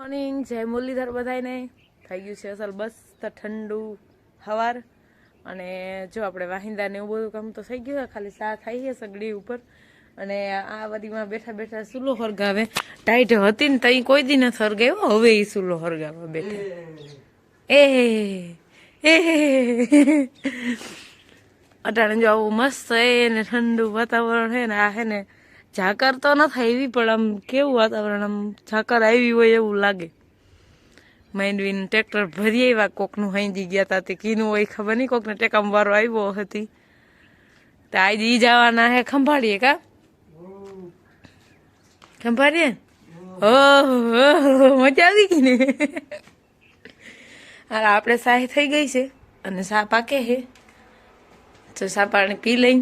Morning જય મુરલીધર બધાને થઈ ગયું છે અસલ બસ તો ઠંડુ હવાર અને જો આપણે વાહિંદા ને એવું બધું કામ તો થઈ ગયું ખાલી સા થઈ છે સગડી ઉપર અને આ બધીમાં બેઠા બેઠા ચૂલો હરગાવે ટાઈટ હતી ને તઈ કોઈ દી નથી હરગાવ્યો હવે એ ચૂલો હરગાવવા બેઠા એ અટાણે જો આવું મસ્ત એ ને ઠંડુ વાતાવરણ છે ને આ હે ને ઝાકર તો નથી આવી પણ આમ કેવું વાતાવરણ આમ ઝાકર આવી હોય એવું લાગે માંડવીને ટ્રેક્ટર ભરી આવ્યા કોકનું હાંજી ગયા હતા તે કીનું હોય ખબર નહીં કોકને ટેકામ વારો આવ્યો હતી તો આજે ઈ જવાના હે ખંભાળીએ કા ખંભાળીએ ઓહો મજા આવી ગઈ ને આપણે સાહ થઈ ગઈ છે અને સા પાકે હે તો સા પાણી પી લઈ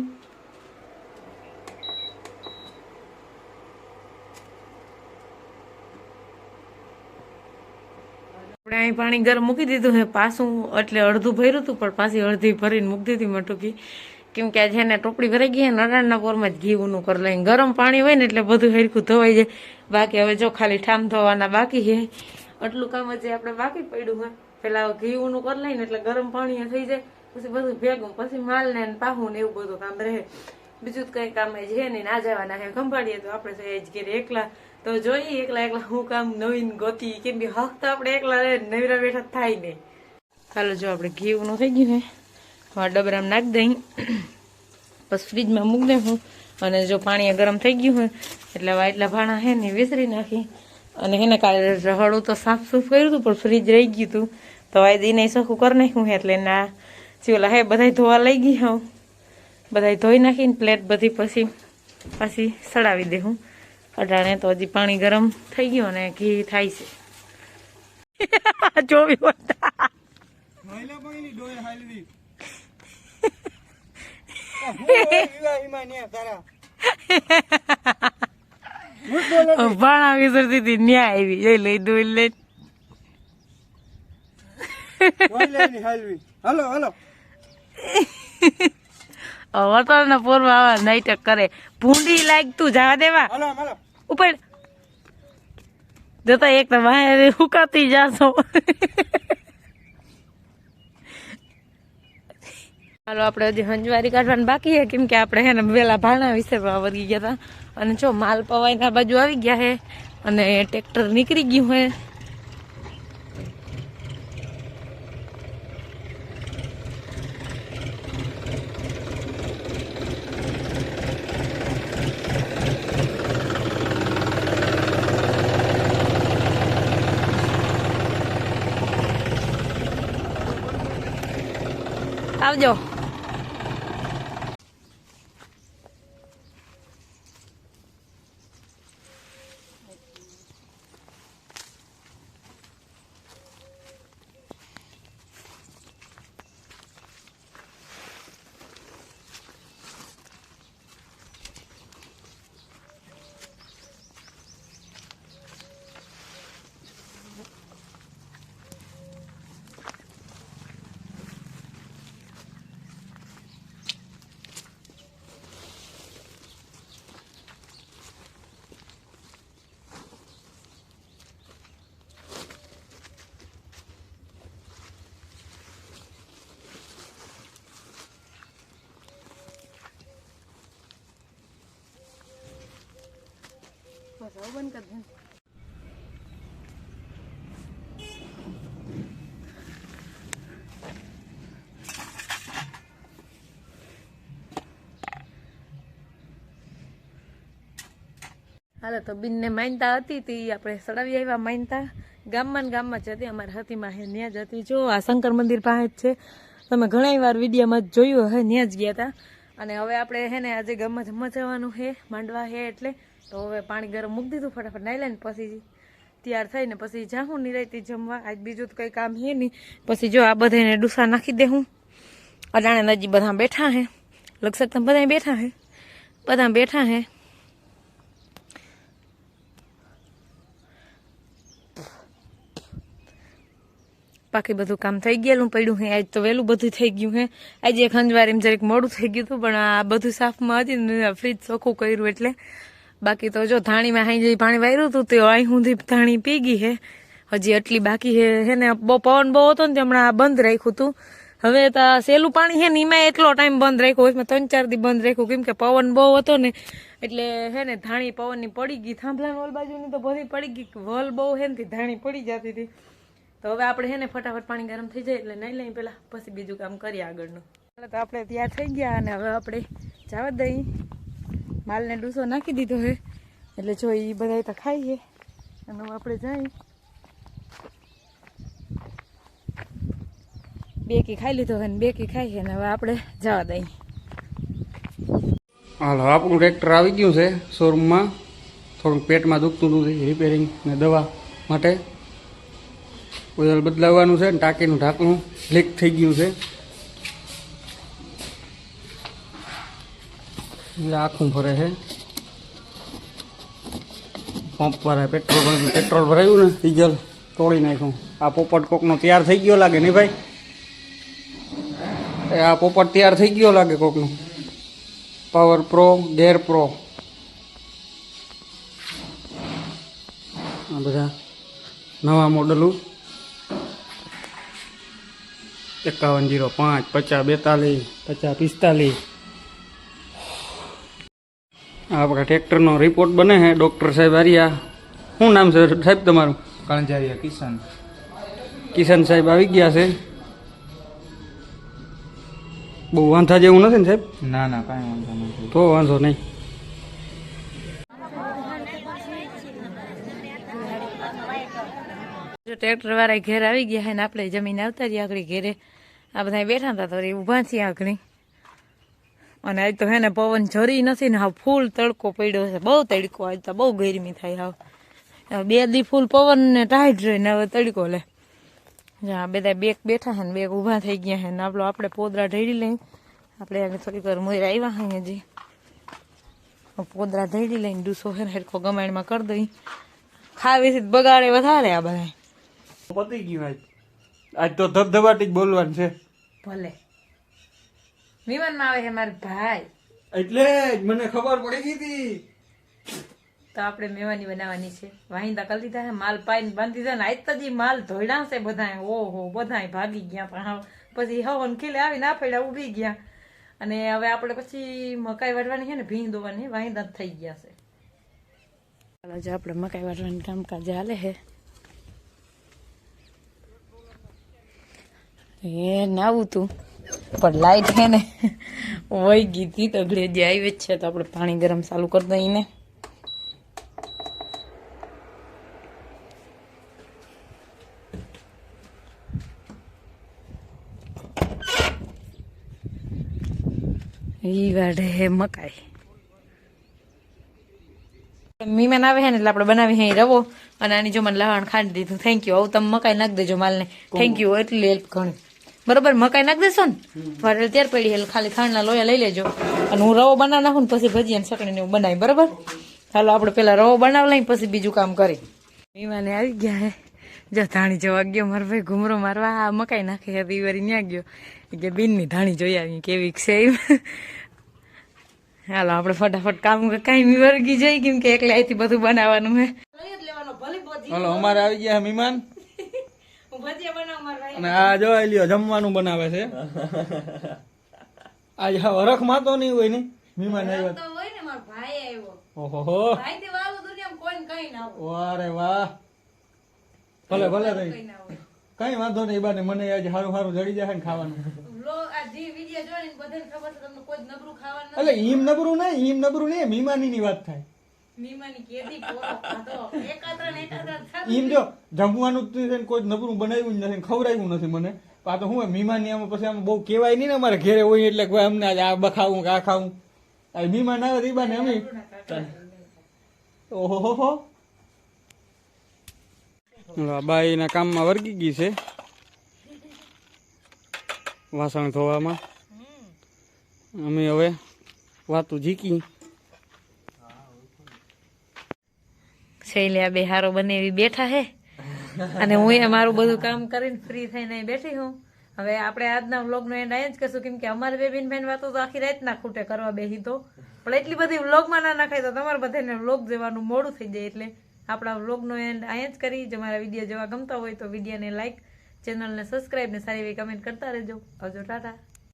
આપણે અહીં પાણી ગરમ મૂકી દીધું હે પાછું એટલે અડધું ભર્યું હતું પણ પાછી અડધી ભરીને મૂકી દીધી મટુકી કેમ કે આજે એને ટોપડી ભરાઈ ગઈ નડાણના પોરમાં જ ઘી ઊનું કરી લઈને ગરમ પાણી હોય ને એટલે બધું હરખું ધોવાઈ જાય બાકી હવે જો ખાલી ઠામ ધોવાના બાકી છે આટલું કામ હજી આપણે બાકી પડ્યું હોય પેલા ઘી ઊનું કરી લઈને એટલે ગરમ પાણી થઈ જાય પછી બધું ભેગું પછી માલ ને પાહું ને એવું બધું કામ રહે બીજું કઈ કામ છે નહીં ના જવાના છે ખંભાળીએ તો આપણે જ ઘેર એકલા તો જોઈએ એકલા હું કામ નવીન ગોતી કેમ કે હક તો આપણે એકલા નવીરા બેઠા થાય નહીં ચાલો જો આપણે ઘી ઊનું થઈ ગયું ને હા ડબરામાં નાખી દઈ બસ ફ્રીજમાં મૂકી દઉં હું અને જો પાણી ગરમ થઈ ગયું હોય એટલે એટલા ભાણા હે ને વિસરી નાખી અને એને કાલે હળું તો સાફ સૂફ કર્યું હતું પણ ફ્રીજ રહી ગયું હતું તો આ એને સખું કરી નાખ્યું એટલે ના ઓલા હે બધા ધોવા લઈ ગઈ હું બધા ધોઈ નાખીને પ્લેટ બધી પછી પાછી સડાવી દે હું અટાણે તો હજી પાણી ગરમ થઈ ગયું અને ઘી થાય છે ચોવી ભાણા વિસરતી હતી ન્યા આવી જોઈ લઈ દોઈ લઈ હલો હલો વતન પોરમાં આવા નાઈટક કરે ભૂંડી લાગ તું જવા દેવા ઉપર જતા એક તો બહાર હુકાતી જાશો હાલો આપણે હજી હંજવારી કાઢવાની બાકી છે કેમ કે આપણે હે ને વેલા ભાણા વિશે વળગી ગયા હતા અને જો માલ પવાઈના બાજુ આવી ગયા છે અને ટ્રેક્ટર નીકળી ગયું હોય આવજો બંધ કર દે હાલો તો બિનને માનતા હતી તે આપણે સડાવી આવ્યા માનતા ગામમાં જ હતી અમારે હતીમાં હે ત્યાં જ હતી જો આ શંકર મંદિર પાસે જ છે તમે ઘણી વાર વિડીયોમાં જ જોયું હે ત્યાં જ ગયા હતા અને હવે આપણે હે ને આજે ગામમાં જમવા જવાનું હે માંડવા હે એટલે તો હવે પાણી ગરમ મૂકી દીધું ફટાફટ નાઈ લઈને પછી તૈયાર થઈને પછી જાઉં નિરાયતી જમવા આજ બીજું તો કંઈ કામ હે નહીં પછી જો આ બધાને ડૂસા નાખી દે હું અડાણે નજી બધા બેઠા હે લગસક તમે બધા બેઠા હે બાકી બધું કામ થઈ ગયેલું પડ્યું હે આજ તો વહેલું બધું થઈ ગયું હે આજે એક હંજવારીમાં જરીક મોડું થઈ ગયું હતું પણ આ બધું સાફમાં હતી ને ફ્રીજ ચોખ્ખું કર્યું એટલે બાકી તો જો ધાણીમાં હાઈ જઈ પાણી વાર્યું હતું તે અહીં સુધી ધાણી પી ગઈ હે હજી એટલી બાકી હે ને બહુ પવન બહુ હતો ને હમણાં બંધ રાખ્યું હતું. હવે તો સેલું પાણી છે ને એમાં એટલો ટાઈમ બંધ રાખ્યો, એમાં 3-4 દી બંધ રાખ્યું કેમ કે પવન બહુ હતો ને એટલે હે ને ધાણી પવનની પડી ગઈ. થાંભલાની ઓલ બાજુની તો બધી પડી ગઈ, વલ બહુ હે ને ધાણી પડી જતી હતી. તો હવે આપણે હે ને ફટાફટ પાણી ગરમ થઈ જાય એટલે નહીં લઈ પેલા પછી બીજું કામ કરીએ આગળનું. તો આપણે તૈયાર થઈ ગયા અને હવે આપણે જવા દઈ. માલને ડૂસો નાખી દીધો હે એટલે જો એ બધા તો ખાઈએ અને હવે આપણે જઈએ. બેકી ખાઈ લીધો હે ને બેકી ખાઈએ ને હવે આપણે જવા દઈએ. હાલો આપણું ટ્રેક્ટર આવી ગયું છે શોરૂમમાં. થોડુંક પેટમાં દુખતું હતું રિપેરિંગ ને દવા માટે ઓઇલ બદલાવવાનું છે ને ટાંકીનું ઢાંકણું લીક થઈ ગયું છે એટલે આખું ફરે છે. પંપ વાળા પેટ્રોલ ભરાયું ને ડીઝલ તોડી નાખ્યું. આ પોપટ કોકનો તૈયાર થઈ ગયો લાગે નહીં ભાઈ? આ પોપટ તૈયાર થઈ ગયો લાગે કોકનો. પાવર પ્રો, ગેર પ્રો, આ બધા નવા મોડલું 5105, 5042, 5045. આપણા ટ્રેક્ટરનો રિપોર્ટ બને છે. ડૉક્ટર સાહેબ આર્યા. શું નામ છે સાહેબ તમારું? કણજારિયા કિશન. કિશન સાહેબ આવી ગયા છે. બહુ વાંધા જેવું નથી ને સાહેબ? ના ના કાંઈ વાંધો નથી. તો વાંધો નહીં. ટ્રેક્ટર વાળા ઘેર આવી ગયા ને આપણે જમીન આવતા રહીએ આગળ ઘેરે. આ બધા બેઠા હતા તો ઊભા છીએ આગળ. અને આજ તો હે ને પવન જરી નથી ને હાવ ફૂલ તડકો પડ્યો છે. બહુ તડકો આજ તો બહુ ગરમી થાય. હાવ 2 દી ફૂલ પવન ને ટાઈટ રહીને હવે તડકો લે. જ્યાં બધા બેક બેઠા છે ને બેક ઊભા થઈ ગયા છે ને આપણે પોદરા ઢળી લઈ. આપણે આગળ થોડીક વાર મોર આવ્યા છે હજી. પોદરા ઢળી લઈને ડૂસો છે ને હરખો ગમાણમાં કરી દઈ. ખાવી છે બગાડે વધારે આ બધા. પતી ગયું આજ તો ધબધબાટી જ બોલવાનું છે. ભલે વિમાનમાં આવે છે મારા ભાઈ એટલે જ મને ખબર પડી ગઈ હતી. તો આપણે મેવાની બનાવવાની છે. વાહિંદા કરી દીધા છે, માલ પાઈને બાંધી દીધા ને આજ તો જે માલ ધોઈડા છે બધા. ઓહો બધા ભાગી ગયા પણ પછી હવન ખીલે આવીને આપેડા ઉભી ગયા. અને હવે આપણે પછી મકાઈ વાટવાની છે ને ભીંગ દોવાની વાહિંદા થઈ ગયા છે. ચાલો જો આપણે મકાઈ વાટવાની કામકાજ હાલે છે. એ નાવું તું પણ લાઈટ છે ને વહી ગઈ હતી તો ઘરે આવી જ છે તો આપણે પાણી ગરમ ચાલુ કરી દઈએ ને. ઈ વાડે હે મકાઈ. મીમાન આવે છે ને એટલે આપણે બનાવી હે રવો અને આની જો મને લહાણ ખાંડી દીધું. Thank you. હવે તમે મકાઈ નાખી દેજો માલને. Thank you. એટલી હેલ્પ ઘણી. બરોબર મકાઈ નાખી દેશો ને વારે ત્યાર પડી એટલે ખાલી ખાંડના લોયા લઈ લેજો અને હું રવો બનાવી નાખું ને પછી ભજીયા ચટણી એવું બનાવી. બરોબર ચાલો આપણે પેલા રવો બનાવી લઈ પછી બીજું કામ કરી. મીમાને આવી ગયા હે. જો ધાણી જોવા ગયો મારો ભાઈ ઘુમરો મારવા. આ મકાઈ નાખી હતી વારી ન્યા ગયો કે બેનની ધાણી જોઈ આવી કેવી છે. હાલો આપણે ફટાફટ કામ કાંઈ વર્ગી જઈ કેમ કે એકલે અહીંથી બધું બનાવવાનું હે. હાલો અમારે આવી ગયા મહેમાન અને આ જો લ્યો જમવાનું બનાવે છે. આજ હા વરખ માં તો નહીં હોય ને મહેમાન આવ્યો. ઓહો વારે વાહ. ભલે ભલે ભાઈ કઈ વાંધો નહીં. બાને મને આજે સારું સારું જડી જાય ને ખાવાનું. એટલે ઈમ નબરું નહીં મીમાની ની વાત થાય. ઈમ જો જમવાનું કોઈ નબરું બનાવ્યું નથી ખવડાવ્યું નથી મને. આ તો હું મીમાની આમાં પછી આમ બહુ કેવાય નહીં ને અમારે ઘેરે હોય એટલે કોઈ અમને આ બખાવું કે આ ખાવું. મીમાન આવે તો બાને અમે ઓહો બાઈ ના કામમાં વર્ગી ગઈ છે વાસણ ધોવામાં. અમે હવે વાતું જીકી શૈલ્યા બે હારો બનેવી બેઠા હે અને હું એ મારું બધું કામ કરીને ફ્રી થઈને બેઠી હું. હવે આપણે આજના વ્લોગનો એન્ડ અહીંયા જ કરશું કેમ કે અમારે બે બેન વાતો તો આખી રાતના ખૂટે કરવા બેસી તો પણ એટલી બધી વ્લોગમાં ના નાખાય તો તમારે બધાને વ્લોગ જવાનું મોડું થઈ જાય એટલે આપણા વ્લોગનો એન્ડ અહીંયા જ કરી. જો મારા વિડીયો જોવા ગમતા હોય તો વિડીયોને લાઈક, ચેનલને સબસ્ક્રાઈબ ને સારી એવી કમેન્ટ કરતા રહેજો. આવજો, ટાટા.